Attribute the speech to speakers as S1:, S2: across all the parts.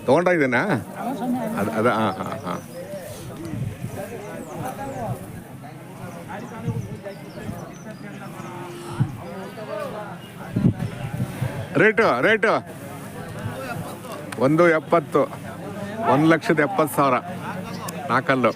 S1: ತೊಗೊಂಡ್ರ ಇದನ್ನ ಅದ ಹಾಂ ಹಾಂ ಹಾಂ. ರೇಟು 170, 1,70,000 ನಾಲ್ಕಲ್ಲು.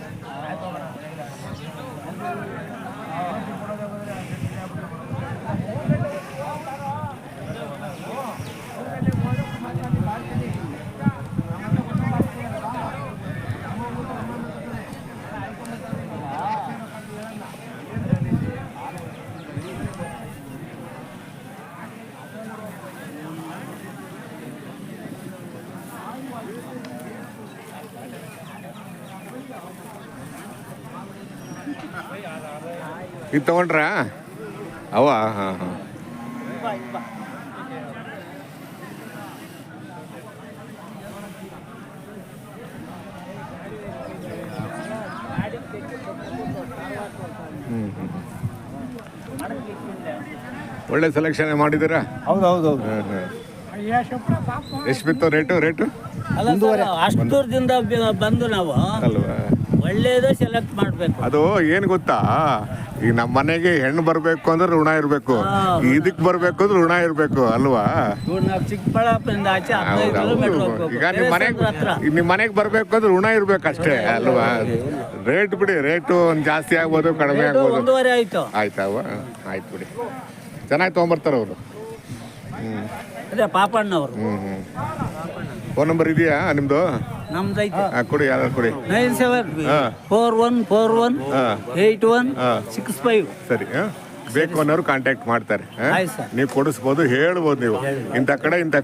S1: ಇದು ತೊಗೊಂಡ್ರಾ ಅವ? ಹಾಂ ಹಾಂ. ಒಳ್ಳೆ ಸೆಲೆಕ್ಷನ್ ಮಾಡಿದ್ದೀರಾ?
S2: ಹೌದು.
S1: ಎಷ್ಟು ಬಿತ್ತು ರೇಟು?
S3: ಅಷ್ಟು ದೂರದಿಂದ ಬಂದು ನಾವು
S1: ಅಲ್ವಾ
S3: ಒಳ್ಳೇದೇ ಸೆಲೆಕ್ಟ್ ಮಾಡಬೇಕು.
S1: ಅದು ಏನು ಗೊತ್ತಾ, ಈಗ ನಮ್ಮ ಮನೆಗೆ ಹೆಣ್ಣು ಬರಬೇಕು ಅಂದ್ರೆ ಋಣ ಇರಬೇಕು, ಇದಕ್ಕೆ ಬರಬೇಕು ಅಂದ್ರೆ ಋಣ ಇರಬೇಕು ಅಲ್ವಾ?
S3: ಚಿಕ್ಕಬಳ್ಳಾಪುರದಿಂದ ಆಚೆ 15 ಕಿಲೋಮೀಟರ್ ಹೋಗ್ಬೇಕು.
S1: ಈಗ ನಿಮ್ಮ ಮನೆಗೆ ಬರಬೇಕು ಅಂದ್ರೆ ಋಣ ಇರ್ಬೇಕು ಅಷ್ಟೇ ಅಲ್ವಾ? ರೇಟ್ ಬಿಡಿ, ರೇಟು ಒಂದು ಜಾಸ್ತಿ ಆಗ್ಬೋದು, ಕಡಿಮೆ ಆಗ್ಬೋದು.
S3: 1.5 ಆಯ್ತು.
S1: ಆಯ್ತಾವ? ಆಯ್ತು ಬಿಡಿ, ಚೆನ್ನಾಗಿ ತೊಗೊಂಬರ್ತಾರೆ ಅವರು.
S3: ಅದೇ ಪಾಪಣ್ಣವರು.
S1: ಫೋನ್ ನಂಬರ್ ಇದೆಯಾ ನಿಮ್ಮದು?
S3: ನಮ್ದೈತೆ.
S1: ಕೊಡಿ, ಯಾರು ಕೊಡಿ.
S3: 9741418165.
S1: ಸರಿ, ಬೇಕು ಅನ್ನೋರು ಕಾಂಟ್ಯಾಕ್ಟ್ ಮಾಡ್ತಾರೆ. ನೀವು ಕೊಡಿಸ್ಬೋದು, ಹೇಳ್ಬೋದು, ನೀವು ಇಂಥ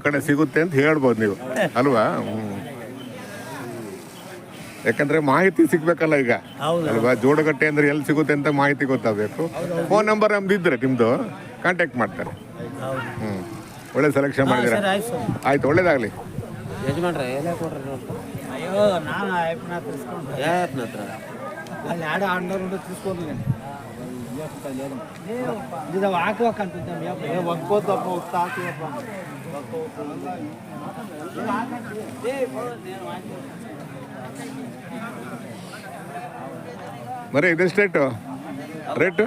S1: ಕಡೆ ಸಿಗುತ್ತೆ ಅಂತ ಹೇಳ್ಬೋದು ನೀವು ಅಲ್ವಾ? ಯಾಕಂದ್ರೆ ಮಾಹಿತಿ ಸಿಗ್ಬೇಕಲ್ಲ ಈಗ ಅಲ್ವಾ? ಜೋಡಗಟ್ಟೆ ಅಂದ್ರೆ ಎಲ್ಲಿ ಸಿಗುತ್ತೆ ಅಂತ ಮಾಹಿತಿ ಗೊತ್ತಾಗಬೇಕು. ಫೋನ್ ನಂಬರ್ ನಮ್ದಿದ್ರೆ ನಿಮ್ದು ಕಾಂಟ್ಯಾಕ್ಟ್ ಮಾಡ್ತಾರೆ. ಒಳ್ಳೆ ಸೆಲೆಕ್ಷನ್ ಮಾಡಿದ್ದೀರಾ, ಆಯ್ತು, ಒಳ್ಳೇದಾಗಲಿ.
S2: ಯಜಮಾನ್ರೆ ಎಲ್ಲ ಕೊಡ್ರಿ ನೋಡಿ.
S3: ಅಯ್ಯೋ ನಾನು ಅಯ್ಯಪ್ಪನ ಹತ್ರ ಅಲ್ಲಿ ಆಡ ಆಡೋರು ತಿಳ್ಸ್ಕೊಂಡ್ರಿ ಇದು ಹಾಕ್ಬೇಕಂತ ಒಗ್ಬೋದಪ್ಪ ಹಾಕಿವಪ್ಪ
S1: ಮರಿ ಇದೆಷ್ಟು ರೇಟು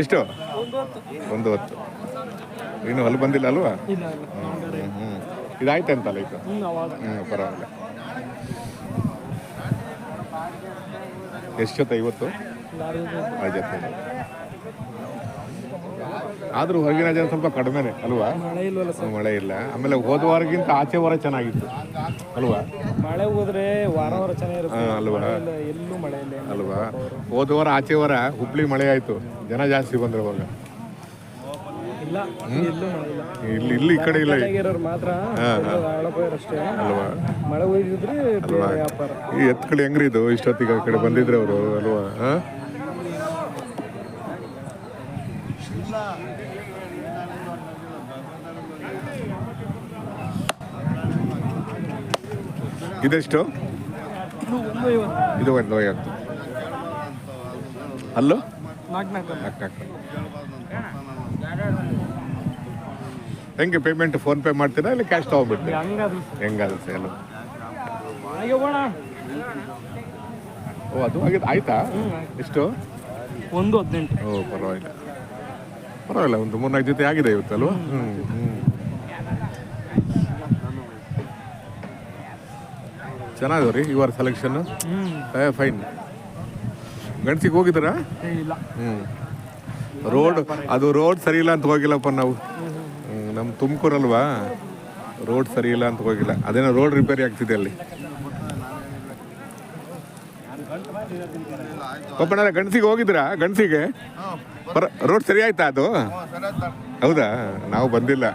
S1: ಎಷ್ಟು? 110. ಇನ್ನು ಅಲ್ಲಿ ಬಂದಿಲ್ಲ ಅಲ್ವಾ? ಇದಾಯ್ತಂತಲ್ಲ ಈಗ? ಪರವಾಗಿಲ್ಲ. ಎಷ್ಟು ಜೊತೆ? 50 ಜೊತೆ. ಆದ್ರೂ ಹೊರಗಿನ ಜನ ಸ್ವಲ್ಪ ಕಡಿಮೆನೆ ಅಲ್ವಾ? ಮಳೆ ಇಲ್ಲ. ಆಮೇಲೆ ಹೋದ ವಾರಕ್ಕಿಂತ ಆಚೆ ವಾರ ಚೆನ್ನಾಗಿತ್ತು ಅಲ್ವಾ?
S2: ಮಳೆ ಹೋದ್ರೆ ವಾರ ಚೆನ್ನಾಗಿರುತ್ತೆ
S1: ಅಲ್ವಾ?
S2: ಎಲ್ಲೂ ಮಳೆ ಇಲ್ಲ
S1: ಅಲ್ವಾ? ಹೋದ ವಾರ ಆಚೆ ವಾರ ಹುಬ್ಳಿ ಮಳೆ ಆಯ್ತು, ಜನ ಜಾಸ್ತಿ ಬಂದ್ರು ಅವಾಗ. ಇಲ್ಲಿ ಈ ಕಡೆ ಇಲ್ಲ
S2: ಮಾತ್ರ
S1: ಅಲ್ವಾ?
S2: ಮಳೆ ಹೋಗಿದ್ರೆ ವ್ಯಾಪಾರ.
S1: ಈ ಎತ್ಕಡೆ ಹೆಂಗ್ರಿ ಇದು ಇಷ್ಟೊತ್ತಿಗೆ ಆ ಕಡೆ ಬಂದಿದ್ರೆ ಅವರು ಅಲ್ವಾ? ಇದೆಷ್ಟು? ಇದು 150. ಅಲ್ಲೂ 4. ಹೆಂಗೆ ಪೇಮೆಂಟ್? ಫೋನ್ ಪೇ ಮಾಡ್ತೀರಾ ಇಲ್ಲ ಕ್ಯಾಶ್ ತಗೊಂಡ್ಬಿಡ್ತೀರಾ? ಹೆಂಗಾದ ಸೇಲು? ಓ, ಅದು ಆಗಿದೆ. ಆಯ್ತಾ? ಎಷ್ಟು?
S2: 118.
S1: ಓ, ಪರವಾಗಿಲ್ಲ, ಒಂದು 3-4 ಜೊತೆ ಆಗಿದೆ ಇವತ್ತು ಅಲ್ವಾ? ಚೆನ್ನಾಗವ್ರಿ ಈ ವಾರ ಸೆಲೆಕ್ಷನ್. ಫೈನ್. ಗಣಸಿಗೆ ಹೋಗಿದ್ದೀರಾ? ರೋಡ್ ಸರಿ ಇಲ್ಲ ಅಂತ ಹೋಗಿಲ್ಲಪ್ಪ ನಾವು. ನಮ್ಮ ತುಮಕೂರಲ್ವಾ, ರೋಡ್ ಸರಿ ಇಲ್ಲ ಅಂತ ಹೋಗಿಲ್ಲ. ಅದೇನೋ ರೋಡ್ ರಿಪೇರಿ ಆಗ್ತಿದೆ ಅಲ್ಲಿ. ಒಬ್ಬನಾರ ಗಣಸಿಗೆ ಹೋಗಿದ್ರಾ? ಗಣಸಿಗೆ ರೋಡ್ ಸರಿ ಆಯ್ತಾ? ಅದು ಹೌದಾ? ನಾವು ಬಂದಿಲ್ಲ.